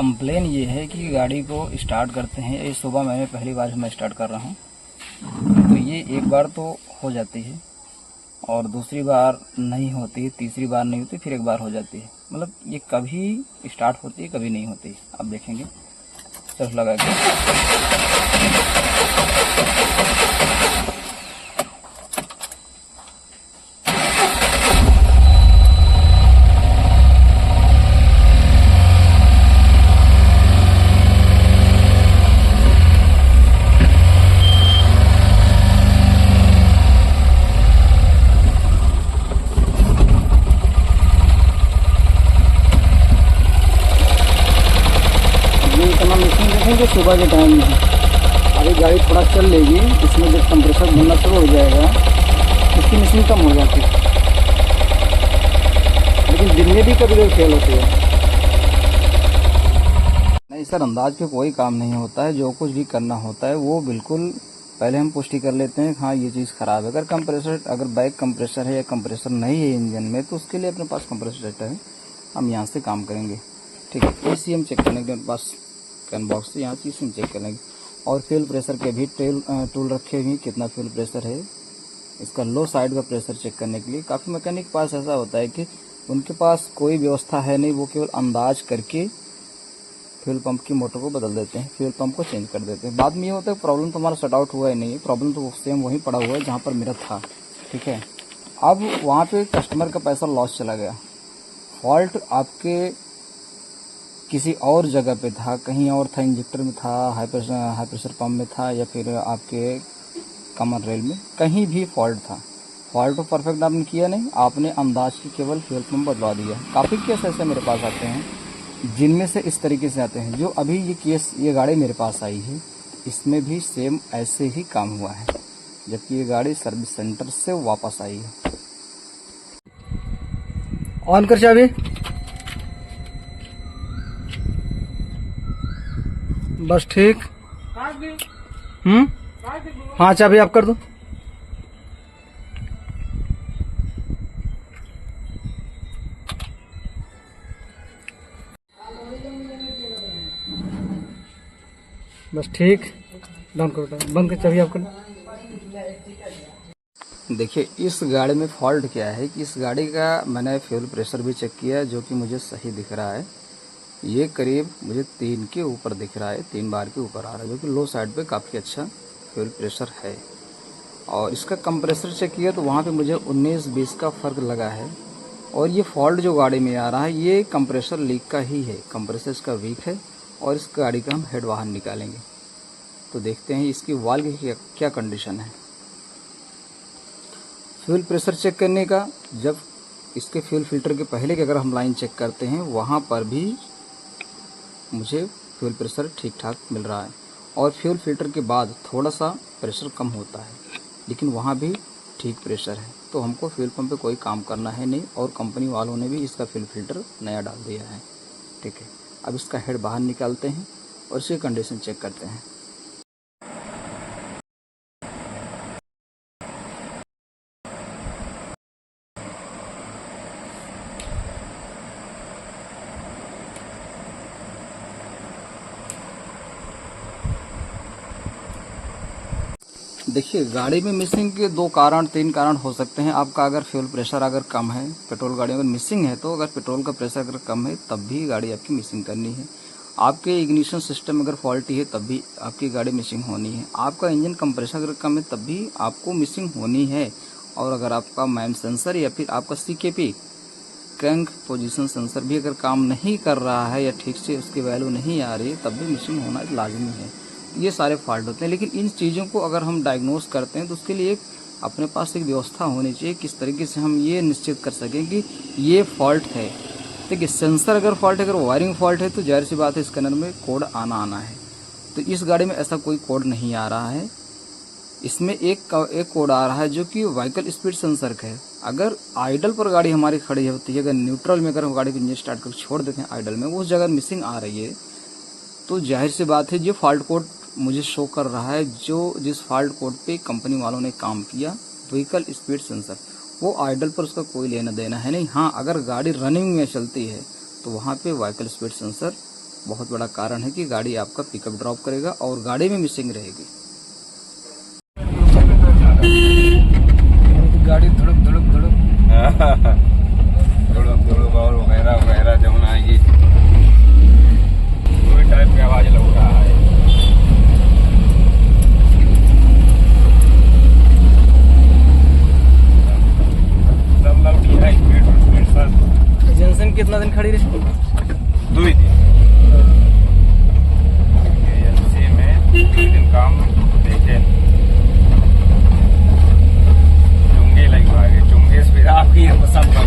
Complain ये है कि गाड़ी को स्टार्ट करते हैं, ये सुबह मैंने पहली बार मैं स्टार्ट कर रहा हूँ, तो ये एक बार तो हो जाती है और दूसरी बार नहीं होती, तीसरी बार नहीं होती, फिर एक बार हो जाती है। मतलब ये कभी स्टार्ट होती है कभी नहीं होती। आप देखेंगे सिर्फ लगा के देखेंगे सुबह के टाइम में। अभी गाड़ी थोड़ा चल लेगी, इसमें जब कंप्रेसर बनना शुरू हो जाएगा इसकी मिसिंग कम हो जाती है, लेकिन दिन में भी कभी कभी फेल होती है। नहीं सर, अंदाज पे कोई काम नहीं होता है। जो कुछ भी करना होता है वो बिल्कुल पहले हम पुष्टि कर लेते हैं, हाँ ये चीज़ ख़राब है। अगर बैक कंप्रेसर है या कंप्रेसर नहीं है इंजन में, तो उसके लिए अपने पास कंप्रेसर सेट है, हम यहाँ से काम करेंगे। ठीक है, एसी हम चेक करने के अपने पास कैन बॉक्स से यहाँ चीज़ चेक कर लेंगे। और फ्यूल प्रेशर के भी टूल रखे हुए, कितना फ्यूल प्रेशर है, इसका लो साइड का प्रेशर चेक करने के लिए। काफ़ी मैकेनिक पास ऐसा होता है कि उनके पास कोई व्यवस्था है नहीं, वो केवल अंदाज करके फ्यूल पंप की मोटर को बदल देते हैं, फ्यूल पंप को चेंज कर देते हैं। बाद में ये होता है प्रॉब्लम तो हमारा शट आउट हुआ ही नहीं है, प्रॉब्लम तो सेम वहीं पड़ा हुआ है जहाँ पर मेरा था। ठीक है, अब वहाँ पे कस्टमर का पैसा लॉस चला गया। फॉल्ट आपके किसी और जगह पे था, कहीं और था, इंजेक्टर में था, हाई प्रेशर पंप में था, या फिर आपके कमर रेल में, कहीं भी फॉल्ट था। फॉल्ट तो परफेक्ट आपने किया नहीं, आपने अंदाज की केवल फ्यूल पंप बदलवा दिया। काफ़ी केस ऐसे मेरे पास आते हैं जिनमें से इस तरीके से आते हैं। जो अभी ये केस, ये गाड़ी मेरे पास आई है, इसमें भी सेम ऐसे ही काम हुआ है, जबकि ये गाड़ी सर्विस सेंटर से वापस आई है। ऑन कर चाबी, बस ठीक। हाँ चाबी आप कर दो। बस ठीक, डाउन करो, बंद कर चाबी आप कर। देखिए इस गाड़ी में फॉल्ट क्या है कि इस गाड़ी का मैंने फ्यूल प्रेशर भी चेक किया, जो कि मुझे सही दिख रहा है। ये करीब मुझे 3 के ऊपर दिख रहा है, 3 बार के ऊपर आ रहा है, जो कि लो साइड पे काफ़ी अच्छा फ्यूल प्रेशर है। और इसका कंप्रेसर चेक किया तो वहाँ पे मुझे 19-20 का फ़र्क लगा है। और ये फॉल्ट जो गाड़ी में आ रहा है ये कंप्रेसर लीक का ही है, कंप्रेसर इसका वीक है। और इस गाड़ी का हम हेड बाहर निकालेंगे तो देखते हैं इसकी वाल्व की क्या कंडीशन है। फ्यूल प्रेशर चेक करने का, जब इसके फ्यूल फिल्टर के पहले की अगर हम लाइन चेक करते हैं, वहाँ पर भी मुझे फ्यूल प्रेशर ठीक ठाक मिल रहा है। और फ्यूल फिल्टर के बाद थोड़ा सा प्रेशर कम होता है, लेकिन वहाँ भी ठीक प्रेशर है। तो हमको फ्यूल पंप पे कोई काम करना है नहीं, और कंपनी वालों ने भी इसका फ्यूल फिल्टर नया डाल दिया है। ठीक है, अब इसका हेड बाहर निकालते हैं और इसकी कंडीशन चेक करते हैं। देखिए गाड़ी में मिसिंग के 2 कारण 3 कारण हो सकते हैं। आपका अगर फ्यूल प्रेशर अगर कम है, पेट्रोल गाड़ी अगर मिसिंग है, तो अगर पेट्रोल का प्रेशर अगर कम है तब भी गाड़ी आपकी मिसिंग करनी है। आपके इग्निशन सिस्टम अगर फॉल्टी है तब भी आपकी गाड़ी मिसिंग होनी है। आपका इंजन कंप्रेशर अगर कम है तब भी आपको मिसिंग होनी है। और अगर आपका मैन सेंसर या फिर आपका CKP क्रैंक पोजीशन सेंसर भी अगर काम नहीं कर रहा है या ठीक से उसकी वैल्यू नहीं आ रही है, तब भी मिसिंग होना लाजमी है। ये सारे फॉल्ट होते हैं, लेकिन इन चीज़ों को अगर हम डायग्नोस करते हैं तो उसके लिए अपने पास एक व्यवस्था होनी चाहिए, किस तरीके से हम ये निश्चित कर सकें कि ये फॉल्ट है। देखिए सेंसर अगर फॉल्ट है, अगर वायरिंग फॉल्ट है, तो जाहिर सी बात है स्कैनर में कोड आना है। तो इस गाड़ी में ऐसा कोई कोड नहीं आ रहा है। इसमें एक कोड आ रहा है जो कि व्हीकल स्पीड सेंसर का है। अगर आइडल पर गाड़ी हमारी खड़ी होती है, अगर न्यूट्रल में अगर हम गाड़ी को इंजन स्टार्ट करके छोड़ देते हैं आइडल में, उस जगह मिसिंग आ रही है, तो जाहिर सी बात है जो फॉल्ट कोड मुझे शो कर रहा है, जो जिस फॉल्ट कोड पे कंपनी वालों ने काम किया, व्हीकल स्पीड सेंसर, वो आइडल पर उसका कोई लेना देना है नहीं। हाँ, अगर गाड़ी रनिंग में चलती है तो वहाँ पे व्हीकल स्पीड सेंसर बहुत बड़ा कारण है कि गाड़ी आपका पिकअप ड्रॉप करेगा और गाड़ी में मिसिंग रहेगी। गाड़ी धुड़क धुड़क धुड़क धुड़क धुड़क और वगैरह वगैरह जमुना आएगी, कोई टाइप की आवाज लग रहा है। सब लोग स्पीड एजेंसी में कितना दिन खड़ी रही? 2 दिन एजेंसी में 2 दिन काम देखे। चुंगे लगवाए, चुंगे फिर आपकी सब का